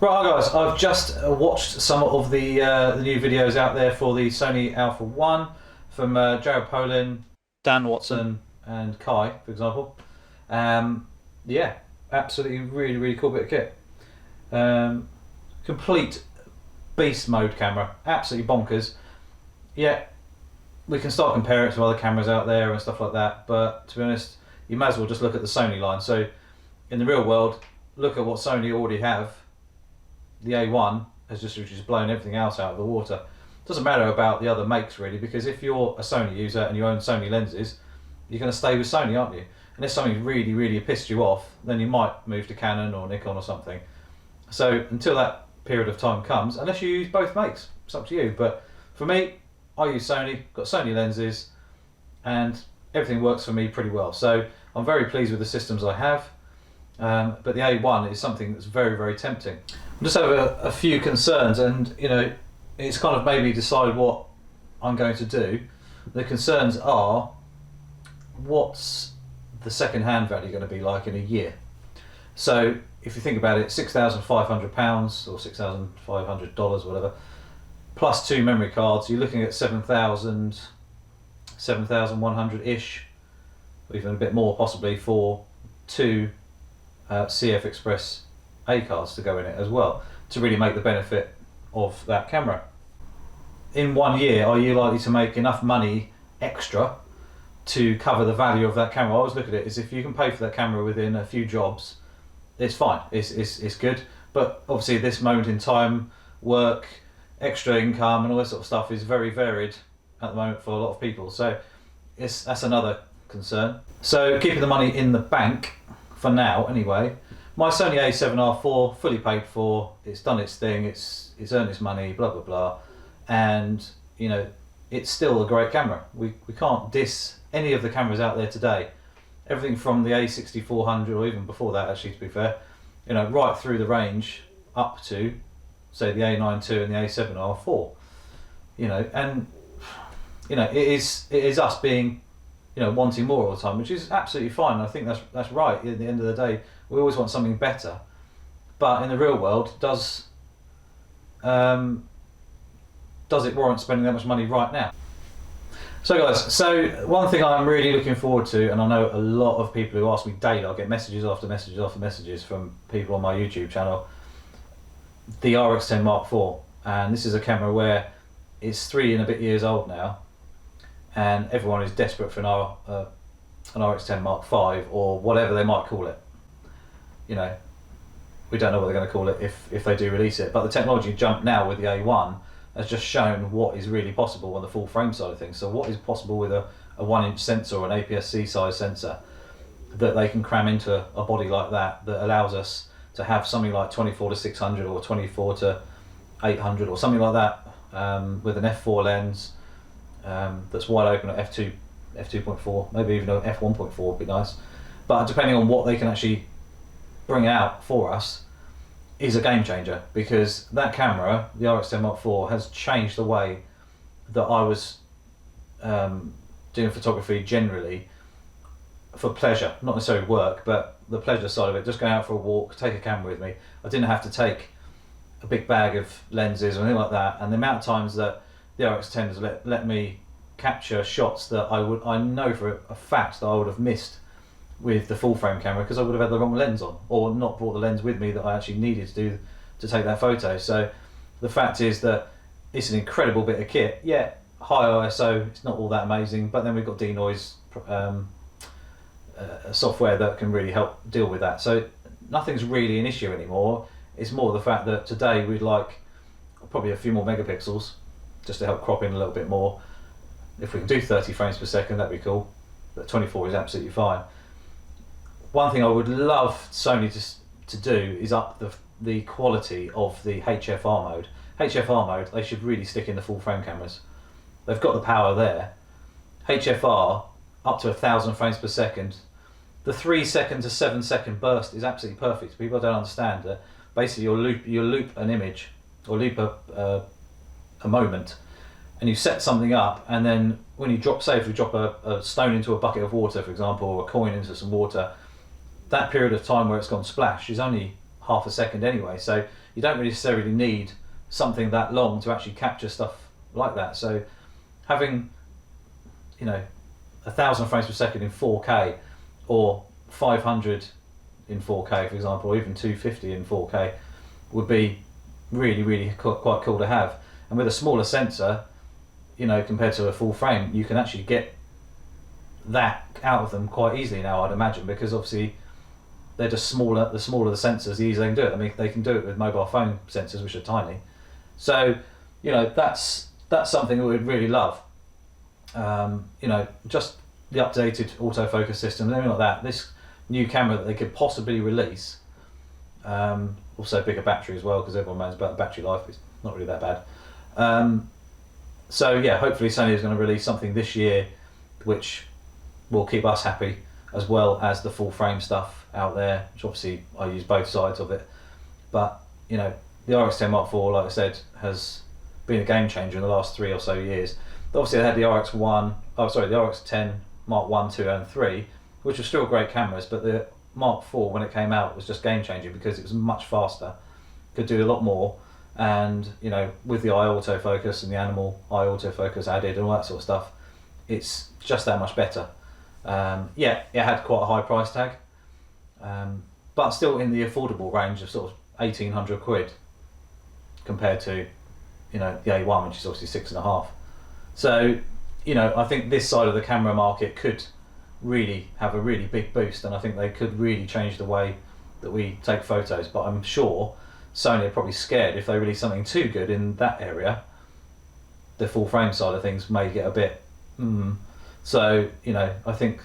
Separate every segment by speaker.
Speaker 1: Right guys, I've just watched some of the new videos out there for the Sony Alpha 1 from Jared Polin, Dan Watson and Kai, for example. Yeah, absolutely really cool bit of kit. Complete beast mode camera, absolutely bonkers. Yeah, we can start comparing it to other cameras out there and stuff like that, but to be honest, you might as well just look at the Sony line. So in the real world, look at what Sony already have. The A1 has just blown everything else out of the water. Doesn't matter about the other makes really, because if you're a Sony user and you own Sony lenses, you're going to stay with Sony, aren't you? And if something really pissed you off, then you might move to Canon or Nikon or something. So until that period of time comes, unless you use both makes, it's up to you. But for me, I use Sony, got Sony lenses, and everything works for me pretty well. So I'm very pleased with the systems I have. But the A1 is something that's very tempting. I just have a few concerns, and you know, it's kind of made me decide what I'm going to do. The concerns are, what's the second-hand value going to be like in a year? So if you think about it, £6,500 or $6,500, whatever, plus 2 memory cards, you're looking at 7,000, 7,100-ish, or even a bit more possibly, for 2 CF Express A cards to go in it as well, to really make the benefit of that camera. In 1 year, are you likely to make enough money extra to cover the value of that camera? I always look at it as if you can pay for that camera within a few jobs, it's fine, it's good. But obviously at this moment in time, work, extra income and all this sort of stuff is very varied at the moment for a lot of people, so that's another concern. So keeping the money in the bank for now anyway, my Sony A7R4, fully paid for, it's done its thing, it's earned its money, blah blah, and you know, it's still a great camera. We can't diss any of the cameras out there today. Everything from the A6400, or even before that actually, to be fair, you know, right through the range up to say the A9 II and the A7R4, you know, and you know, it is us being, you know, wanting more all the time, which is absolutely fine. I think that's right. At the end of the day, we always want something better, but in the real world, does it warrant spending that much money right now? So guys, so one thing I'm really looking forward to, and I know a lot of people who ask me daily, I get messages after messages after messages from people on my YouTube channel, the RX10 Mark IV, and this is a camera where it's 3 and a bit years old now, and everyone is desperate for an RX10 Mark V, or whatever they might call it. You know, we don't know what they're going to call it if they do release it, but the technology jump now with the A1 has just shown what is really possible on the full frame side of things. So what is possible with a 1-inch sensor or an APS-C size sensor that they can cram into a body like that allows us to have something like 24 to 600 or 24 to 800 or something like that, with an f4 lens that's wide open at f2.4, maybe even an f1.4 would be nice. But depending on what they can actually bring out for us, is a game changer, because that camera, the RX10 Mark IV, has changed the way that I was doing photography generally for pleasure, not necessarily work, but the pleasure side of it, just going out for a walk, take a camera with me. I didn't have to take a big bag of lenses or anything like that, and the amount of times that the RX10 has let me capture shots that I know for a fact that I would have missed with the full frame camera, because I would have had the wrong lens on, or not brought the lens with me that I actually needed to take that photo. So the fact is that it's an incredible bit of kit. Yeah, high ISO, it's not all that amazing, but then we've got denoise software that can really help deal with that. So nothing's really an issue anymore. It's more the fact that today we'd like probably a few more megapixels just to help crop in a little bit more. If we can do 30 frames per second, that'd be cool, but 24 is absolutely fine. One thing I would love Sony to do is up the quality of the HFR mode. HFR mode, they should really stick in the full frame cameras. They've got the power there. HFR, up to 1,000 frames per second. The 3 second to 7 second burst is absolutely perfect. People don't understand that basically you'll loop an image, or loop a moment, and you set something up, and then when you drop, say if you drop a stone into a bucket of water, for example, or a coin into some water, that period of time where it's gone splash is only half a second anyway. So you don't necessarily need something that long to actually capture stuff like that. So having, 1,000 frames per second in 4K, or 500 in 4K, for example, or even 250 in 4K, would be really, really quite cool to have. And with a smaller sensor, compared to a full frame, you can actually get that out of them quite easily now, I'd imagine, because obviously they're just smaller. The smaller the sensors, the easier they can do it. I mean, they can do it with mobile phone sensors, which are tiny. So, that's something that we'd really love. Just the updated autofocus system, anything like that. This new camera that they could possibly release. Also bigger battery as well, because everyone knows about the battery life. It's not really that bad. So yeah, hopefully Sony is going to release something this year which will keep us happy, as well as the full frame stuff out there, which obviously I use both sides of it. But the RX10 Mark IV, like I said, has been a game changer in the last 3 or so years. Obviously they had the the RX10 Mark 1, 2 and 3, which were still great cameras, but the Mark IV, when it came out, was just game changing because it was much faster, could do a lot more, and with the eye autofocus and the animal eye autofocus added and all that sort of stuff, it's just that much better. Yeah, it had quite a high price tag, but still in the affordable range of sort of 1,800 quid compared to the A1, which is obviously 6.5. So I think this side of the camera market could really have a really big boost, and I think they could really change the way that we take photos. But I'm sure Sony are probably scared if they release something too good in that area, the full frame side of things may get a bit so I think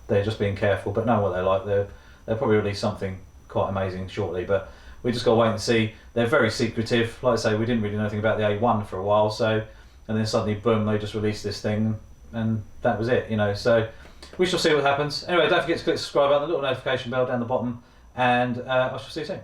Speaker 1: they're just being careful, but know what they're like. They'll probably release something quite amazing shortly, but we just got to wait and see. They're very secretive. Like I say, we didn't really know anything about the A1 for a while, so, and then suddenly boom, they just released this thing and that was it. So we shall see what happens. Anyway, don't forget to click subscribe button, the little notification bell down the bottom, and I shall see you soon.